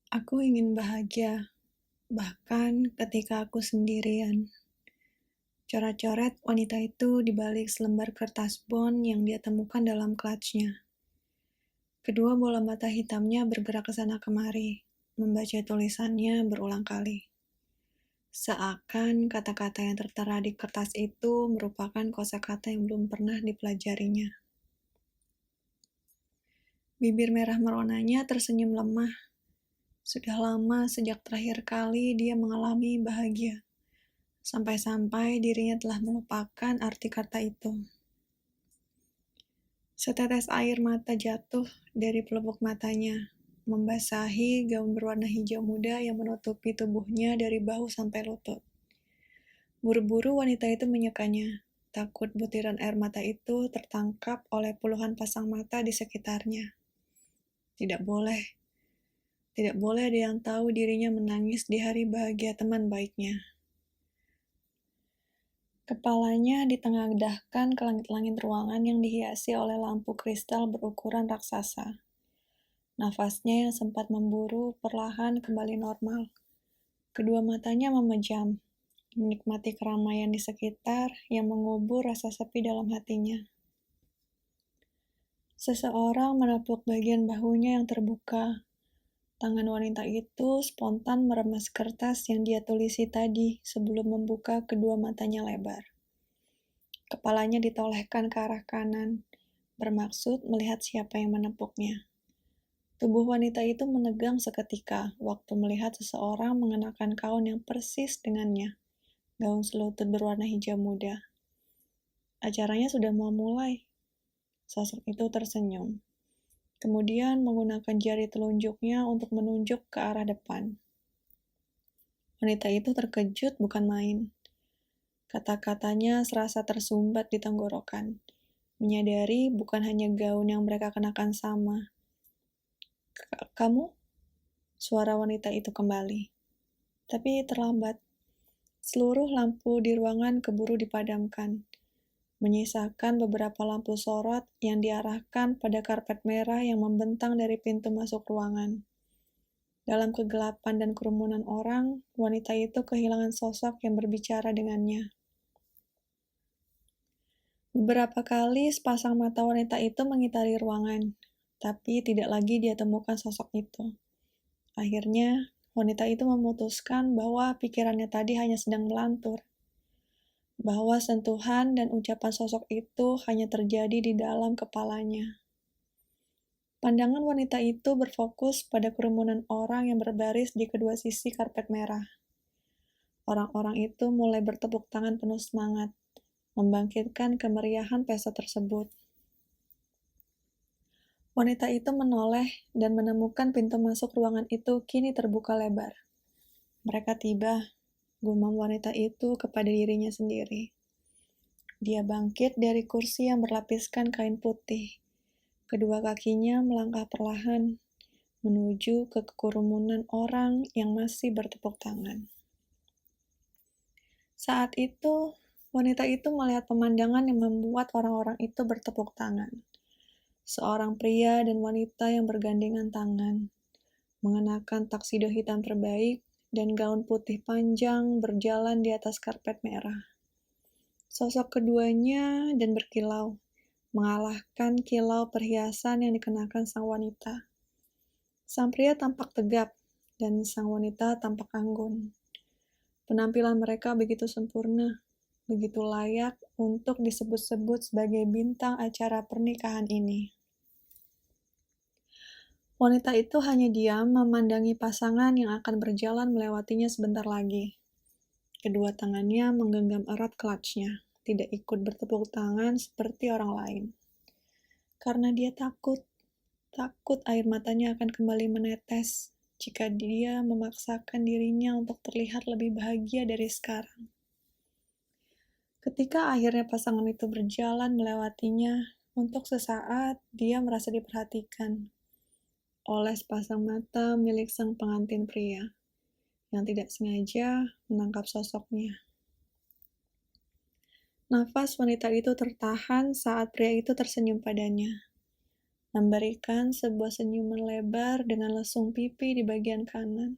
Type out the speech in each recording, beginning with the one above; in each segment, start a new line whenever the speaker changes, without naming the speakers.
Aku ingin bahagia, bahkan ketika aku sendirian. Coret-coret wanita itu di balik selembar kertas bond yang dia temukan dalam clutch-nya. Kedua bola mata hitamnya bergerak ke sana kemari, membaca tulisannya berulang kali. Seakan kata-kata yang tertera di kertas itu merupakan kosakata yang belum pernah dipelajarinya. Bibir merah meronanya tersenyum lemah. Sudah lama sejak terakhir kali dia mengalami bahagia. Sampai-sampai dirinya telah melupakan arti kata itu. Setetes air mata jatuh dari pelupuk matanya, membasahi gaun berwarna hijau muda yang menutupi tubuhnya dari bahu sampai lutut. Buru-buru wanita itu menyukanya, takut butiran air mata itu tertangkap oleh puluhan pasang mata di sekitarnya. Tidak boleh ada yang tahu dirinya menangis di hari bahagia teman baiknya. Kepalanya ditengadahkan ke langit-langit ruangan yang dihiasi oleh lampu kristal berukuran raksasa. Nafasnya yang sempat memburu perlahan kembali normal. Kedua matanya memejam, menikmati keramaian di sekitar yang mengubur rasa sepi dalam hatinya. Seseorang menepuk bagian bahunya yang terbuka. Tangan wanita itu spontan meremas kertas yang dia tulisi tadi sebelum membuka kedua matanya lebar. Kepalanya ditolehkan ke arah kanan, bermaksud melihat siapa yang menepuknya. Tubuh wanita itu menegang seketika waktu melihat seseorang mengenakan gaun yang persis dengannya, gaun selutut berwarna hijau muda. Acaranya sudah mau mulai. Sosok itu tersenyum. Kemudian menggunakan jari telunjuknya untuk menunjuk ke arah depan. Wanita itu terkejut bukan main. Kata-katanya serasa tersumbat di tenggorokan, menyadari bukan hanya gaun yang mereka kenakan sama. Kamu? Suara wanita itu kembali. Tapi terlambat. Seluruh lampu di ruangan keburu dipadamkan, menyisakan beberapa lampu sorot yang diarahkan pada karpet merah yang membentang dari pintu masuk ruangan. Dalam kegelapan dan kerumunan orang, wanita itu kehilangan sosok yang berbicara dengannya. Beberapa kali sepasang mata wanita itu mengitari ruangan, tapi tidak lagi dia temukan sosok itu. Akhirnya, wanita itu memutuskan bahwa pikirannya tadi hanya sedang melantur. Bahwa sentuhan dan ucapan sosok itu hanya terjadi di dalam kepalanya. Pandangan wanita itu berfokus pada kerumunan orang yang berbaris di kedua sisi karpet merah. Orang-orang itu mulai bertepuk tangan penuh semangat, membangkitkan kemeriahan pesta tersebut. Wanita itu menoleh dan menemukan pintu masuk ruangan itu kini terbuka lebar. Mereka tiba, gumam wanita itu kepada dirinya sendiri. Dia bangkit dari kursi yang berlapiskan kain putih. Kedua kakinya melangkah perlahan menuju ke kerumunan orang yang masih bertepuk tangan. Saat itu, wanita itu melihat pemandangan yang membuat orang-orang itu bertepuk tangan. Seorang pria dan wanita yang bergandengan tangan, mengenakan taksido hitam terbaik dan gaun putih panjang berjalan di atas karpet merah. Sosok keduanya dan berkilau, mengalahkan kilau perhiasan yang dikenakan sang wanita. Sang pria tampak tegap, dan sang wanita tampak anggun. Penampilan mereka begitu sempurna, begitu layak untuk disebut-sebut sebagai bintang acara pernikahan ini. Wanita itu hanya diam memandangi pasangan yang akan berjalan melewatinya sebentar lagi. Kedua tangannya menggenggam erat clutch-nya, tidak ikut bertepuk tangan seperti orang lain. Karena dia takut air matanya akan kembali menetes jika dia memaksakan dirinya untuk terlihat lebih bahagia dari sekarang. Ketika akhirnya pasangan itu berjalan melewatinya, untuk sesaat dia merasa diperhatikan oleh sepasang mata milik sang pengantin pria yang tidak sengaja menangkap sosoknya. Nafas wanita itu tertahan saat pria itu tersenyum padanya. memberikan sebuah senyuman lebar dengan lesung pipi di bagian kanan.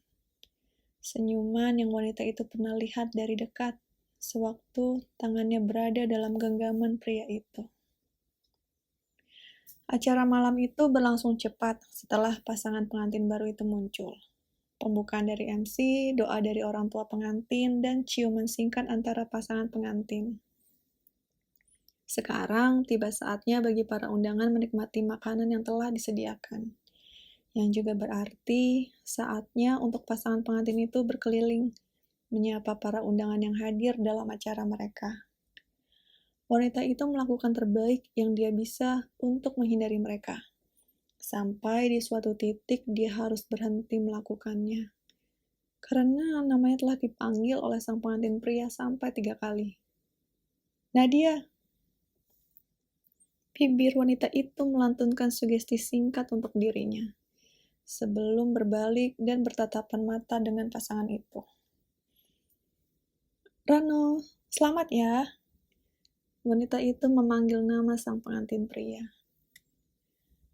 Senyuman yang wanita itu pernah lihat dari dekat, sewaktu tangannya berada dalam genggaman pria itu. Acara malam itu berlangsung cepat setelah pasangan pengantin baru itu muncul. Pembukaan dari MC, doa dari orang tua pengantin, dan ciuman singkat antara pasangan pengantin. Sekarang tiba saatnya bagi para undangan menikmati makanan yang telah disediakan. Yang juga berarti saatnya untuk pasangan pengantin itu berkeliling, menyapa para undangan yang hadir dalam acara mereka. Wanita itu melakukan terbaik yang dia bisa untuk menghindari mereka. Sampai di suatu titik dia harus berhenti melakukannya. Karena namanya telah dipanggil oleh sang pengantin pria sampai 3 kali. Nadia! Bibir wanita itu melantunkan sugesti singkat untuk dirinya, sebelum berbalik dan bertatapan mata dengan pasangan itu. Rano, selamat ya! Wanita itu memanggil nama sang pengantin pria.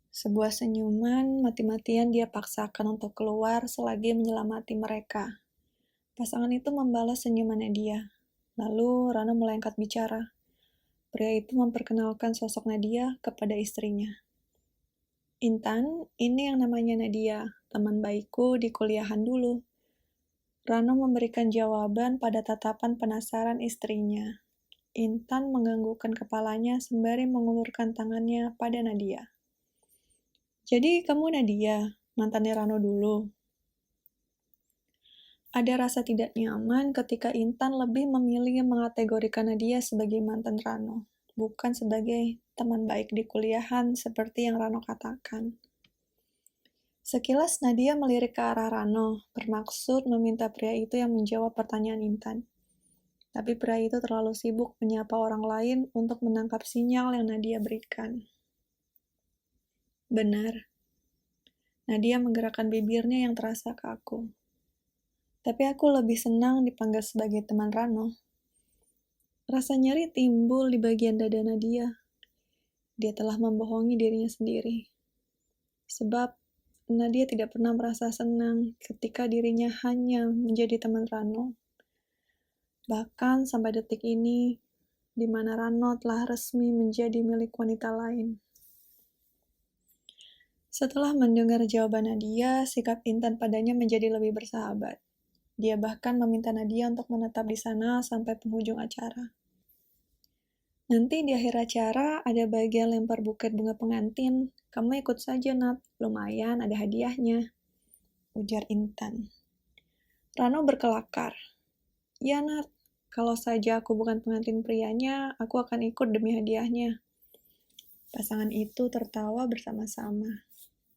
Sebuah senyuman mati-matian dia paksakan untuk keluar selagi menyelamati mereka. Pasangan itu membalas senyumannya dia. Lalu Rano mulai angkat bicara. Pria itu memperkenalkan sosok Nadia kepada istrinya. Intan, ini yang namanya Nadia, teman baikku di kuliahan dulu. Rano memberikan jawaban pada tatapan penasaran istrinya. Intan menganggukkan kepalanya sembari mengulurkan tangannya pada Nadia. Jadi kamu Nadia, mantannya Rano dulu. Ada rasa tidak nyaman ketika Intan lebih memilih mengategorikan Nadia sebagai mantan Rano, bukan sebagai teman baik di kuliahan seperti yang Rano katakan. Sekilas Nadia melirik ke arah Rano, bermaksud meminta pria itu yang menjawab pertanyaan Intan. Tapi pria itu terlalu sibuk menyapa orang lain untuk menangkap sinyal yang Nadia berikan. Benar. Nadia menggerakkan bibirnya yang terasa kaku. Tapi aku lebih senang dipanggil sebagai teman Rano. Rasa nyeri timbul di bagian dada Nadia. Dia telah membohongi dirinya sendiri. Sebab Nadia tidak pernah merasa senang ketika dirinya hanya menjadi teman Rano. Bahkan sampai detik ini, di mana Rano telah resmi menjadi milik wanita lain. Setelah mendengar jawaban Nadia, sikap Intan padanya menjadi lebih bersahabat. Dia bahkan meminta Nadia untuk menetap di sana sampai penghujung acara. Nanti di akhir acara ada bagian lempar buket bunga pengantin. Kamu ikut saja, Nat. Lumayan ada hadiahnya, ujar Intan. Rano berkelakar. Ya, Nat. Kalau saja aku bukan pengantin prianya, aku akan ikut demi hadiahnya. Pasangan itu tertawa bersama-sama,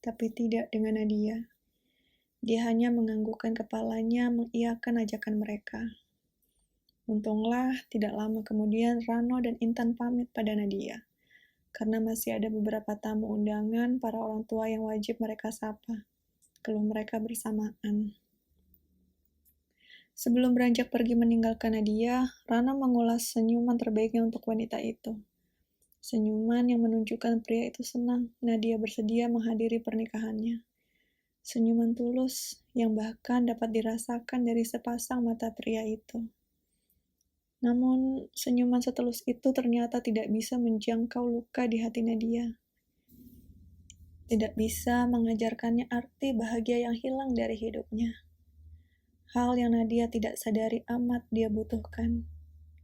tapi tidak dengan Nadia. Dia hanya menganggukkan kepalanya mengiyakan ajakan mereka. Untunglah, tidak lama kemudian Rano dan Intan pamit pada Nadia, karena masih ada beberapa tamu undangan para orang tua yang wajib mereka sapa, keluh mereka bersamaan. Sebelum beranjak pergi meninggalkan Nadia, Rano mengulas senyuman terbaiknya untuk wanita itu. Senyuman yang menunjukkan pria itu senang Nadia bersedia menghadiri pernikahannya. Senyuman tulus yang bahkan dapat dirasakan dari sepasang mata pria itu. Namun, senyuman setulus itu ternyata tidak bisa menjangkau luka di hati Nadia. Tidak bisa mengajarkannya arti bahagia yang hilang dari hidupnya. Hal yang Nadia tidak sadari amat dia butuhkan,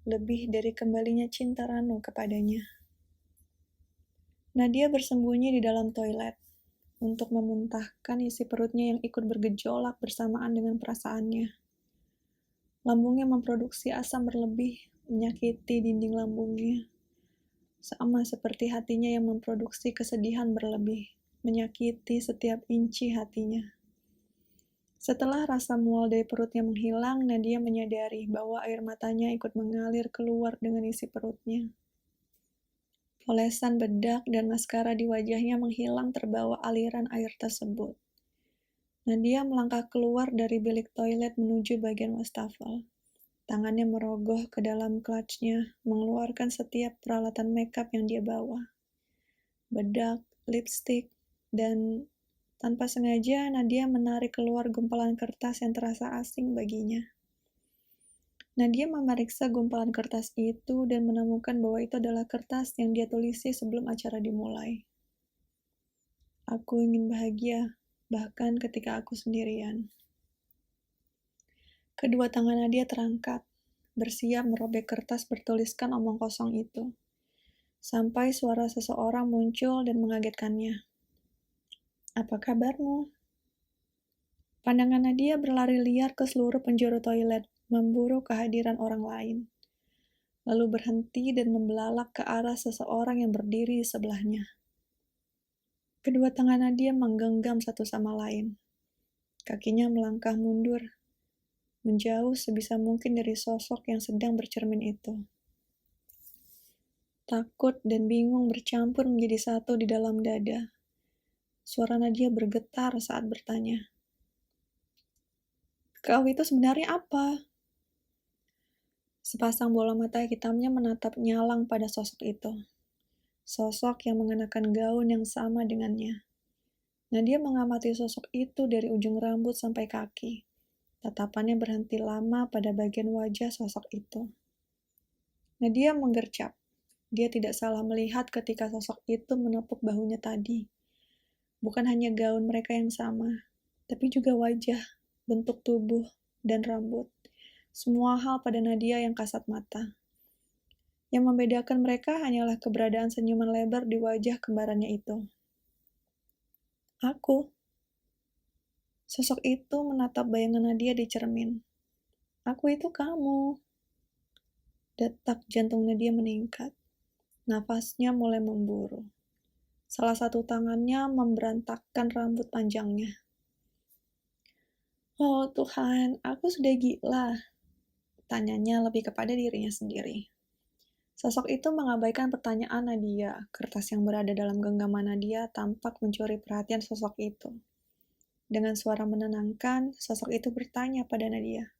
lebih dari kembalinya cinta Rano kepadanya. Nadia bersembunyi di dalam toilet untuk memuntahkan isi perutnya yang ikut bergejolak bersamaan dengan perasaannya. Lambungnya memproduksi asam berlebih, menyakiti dinding lambungnya. Sama seperti hatinya yang memproduksi kesedihan berlebih, menyakiti setiap inci hatinya. Setelah rasa mual dari perutnya menghilang, Nadia menyadari bahwa air matanya ikut mengalir keluar dengan isi perutnya. Polesan bedak dan maskara di wajahnya menghilang terbawa aliran air tersebut. Nadia melangkah keluar dari bilik toilet menuju bagian wastafel. Tangannya merogoh ke dalam clutch-nya, mengeluarkan setiap peralatan makeup yang dia bawa. Bedak, lipstik, Dan tanpa sengaja, Nadia menarik keluar gumpalan kertas yang terasa asing baginya. Nadia memeriksa gumpalan kertas itu dan menemukan bahwa itu adalah kertas yang dia tulisi sebelum acara dimulai. Aku ingin bahagia, bahkan ketika aku sendirian. Kedua tangan Nadia terangkat, bersiap merobek kertas bertuliskan omong kosong itu. Sampai suara seseorang muncul dan mengagetkannya. Apa kabarmu? Pandangan Nadia berlari liar ke seluruh penjuru toilet, memburu kehadiran orang lain. Lalu berhenti dan membelalak ke arah seseorang yang berdiri di sebelahnya. Kedua tangan Nadia menggenggam satu sama lain. Kakinya melangkah mundur, menjauh sebisa mungkin dari sosok yang sedang bercermin itu. Takut dan bingung bercampur menjadi satu di dalam dada. Suara Nadia bergetar saat bertanya. Kau itu sebenarnya apa? Sepasang bola mata hitamnya menatap nyalang pada sosok itu. Sosok yang mengenakan gaun yang sama dengannya. Nadia mengamati sosok itu dari ujung rambut sampai kaki. Tatapannya berhenti lama pada bagian wajah sosok itu. Nadia menggercap. Dia tidak salah melihat ketika sosok itu menepuk bahunya tadi. Bukan hanya gaun mereka yang sama, tapi juga wajah, bentuk tubuh, dan rambut. Semua hal pada Nadia yang kasat mata. Yang membedakan mereka hanyalah keberadaan senyuman lebar di wajah kembarannya itu. Aku. Sosok itu menatap bayangan Nadia di cermin. Aku itu kamu. Detak jantung Nadia meningkat. Nafasnya mulai memburu. Salah satu tangannya memberantakkan rambut panjangnya. Oh Tuhan, aku sudah gila. Tanyanya lebih kepada dirinya sendiri. Sosok itu mengabaikan pertanyaan Nadia. Kertas yang berada dalam genggaman Nadia tampak mencuri perhatian sosok itu. Dengan suara menenangkan, sosok itu bertanya pada Nadia.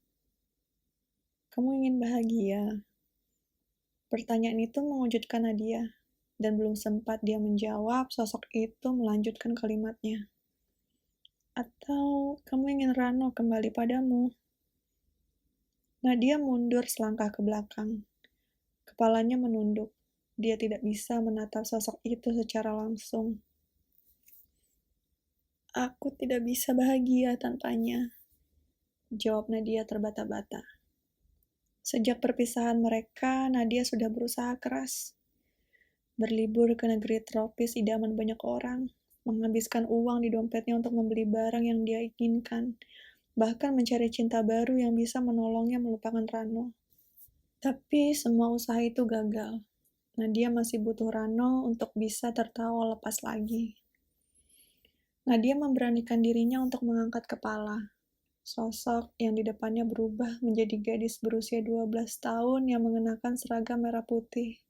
Kamu ingin bahagia? Pertanyaan itu mengejutkan Nadia. Dan belum sempat dia menjawab, sosok itu melanjutkan kalimatnya. Atau kamu ingin Rano kembali padamu? Nadia mundur selangkah ke belakang. Kepalanya menunduk. Dia tidak bisa menatap sosok itu secara langsung. Aku tidak bisa bahagia tanpanya, jawab Nadia terbata-bata. Sejak perpisahan mereka, Nadia sudah berusaha keras. Berlibur ke negeri tropis idaman banyak orang, menghabiskan uang di dompetnya untuk membeli barang yang dia inginkan, bahkan mencari cinta baru yang bisa menolongnya melupakan Rano. Tapi semua usaha itu gagal. Nadia masih butuh Rano untuk bisa tertawa lepas lagi. Nadia memberanikan dirinya untuk mengangkat kepala. Sosok yang di depannya berubah menjadi gadis berusia 12 tahun yang mengenakan seragam merah putih.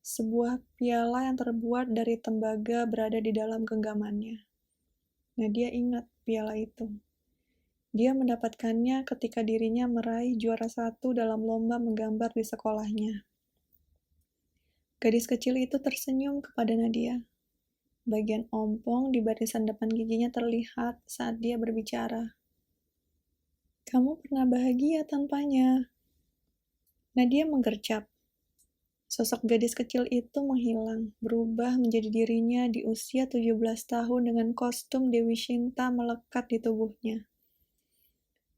Sebuah piala yang terbuat dari tembaga berada di dalam genggamannya. Nadia ingat piala itu. Dia mendapatkannya ketika dirinya meraih juara 1 dalam lomba menggambar di sekolahnya. Gadis kecil itu tersenyum kepada Nadia. Bagian ompong di barisan depan giginya terlihat saat dia berbicara. Kamu pernah bahagia tanpanya. Nadia menggercap. Sosok gadis kecil itu menghilang, berubah menjadi dirinya di usia 17 tahun dengan kostum Dewi Shinta melekat di tubuhnya.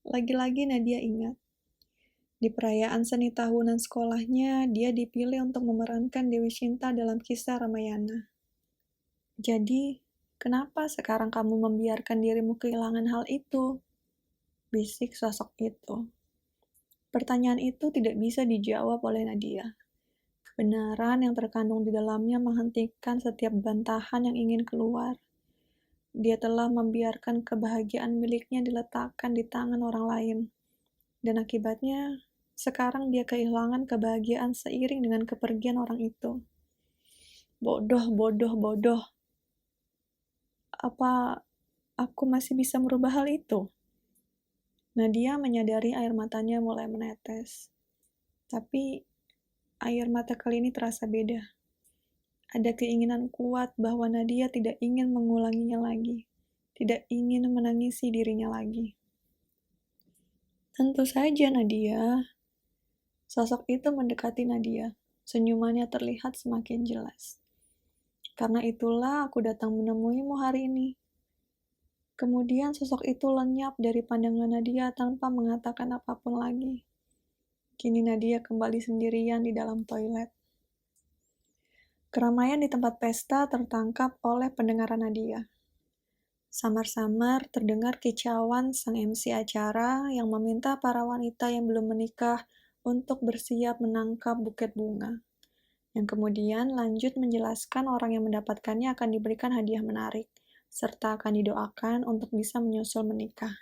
Lagi-lagi Nadia ingat. Di perayaan seni tahunan sekolahnya, dia dipilih untuk memerankan Dewi Shinta dalam kisah Ramayana. Jadi, kenapa sekarang kamu membiarkan dirimu kehilangan hal itu? Bisik sosok itu. Pertanyaan itu tidak bisa dijawab oleh Nadia. Kebenaran yang terkandung di dalamnya menghentikan setiap bantahan yang ingin keluar. Dia telah membiarkan kebahagiaan miliknya diletakkan di tangan orang lain. Dan akibatnya, sekarang dia kehilangan kebahagiaan seiring dengan kepergian orang itu. Bodoh, bodoh, bodoh. Apa aku masih bisa merubah hal itu? Nadia menyadari air matanya mulai menetes. Tapi air mata kali ini terasa beda. Ada keinginan kuat bahwa Nadia tidak ingin mengulanginya lagi, tidak ingin menangisi dirinya lagi. Tentu saja, Nadia. Sosok itu mendekati Nadia. Senyumannya terlihat semakin jelas. Karena itulah aku datang menemuimu hari ini. Kemudian sosok itu lenyap dari pandangan Nadia tanpa mengatakan apapun lagi. Kini Nadia kembali sendirian di dalam toilet. Keramaian di tempat pesta tertangkap oleh pendengaran Nadia. Samar-samar terdengar kicauan sang MC acara yang meminta para wanita yang belum menikah untuk bersiap menangkap buket bunga. Yang kemudian lanjut menjelaskan orang yang mendapatkannya akan diberikan hadiah menarik, serta akan didoakan untuk bisa menyusul menikah.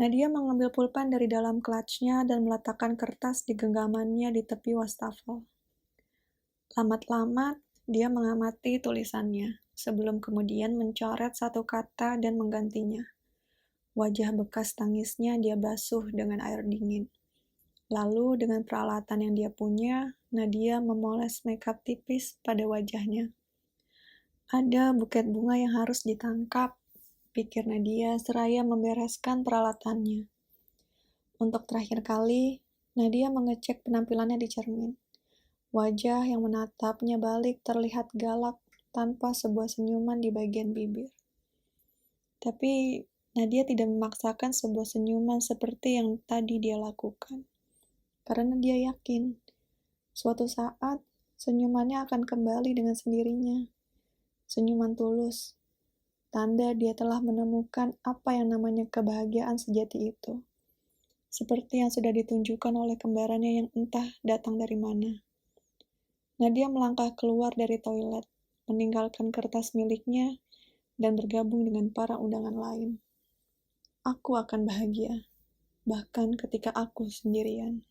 Nadia mengambil pulpen dari dalam clutch-nya dan meletakkan kertas di genggamannya di tepi wastafel. Lamat-lamat, dia mengamati tulisannya, sebelum kemudian mencoret satu kata dan menggantinya. Wajah bekas tangisnya dia basuh dengan air dingin. Lalu dengan peralatan yang dia punya, Nadia memoles makeup tipis pada wajahnya. Ada buket bunga yang harus ditangkap, pikir Nadia seraya membereskan peralatannya. Untuk terakhir kali, Nadia mengecek penampilannya di cermin. Wajah yang menatapnya balik terlihat galak tanpa sebuah senyuman di bagian bibir. Tapi Nadia tidak memaksakan sebuah senyuman seperti yang tadi dia lakukan. Karena dia yakin, suatu saat senyumannya akan kembali dengan sendirinya. Senyuman tulus, tanda dia telah menemukan apa yang namanya kebahagiaan sejati itu. Seperti yang sudah ditunjukkan oleh kembarannya yang entah datang dari mana. Nadia melangkah keluar dari toilet, meninggalkan kertas miliknya, dan bergabung dengan para undangan lain. Aku akan bahagia, bahkan ketika aku sendirian.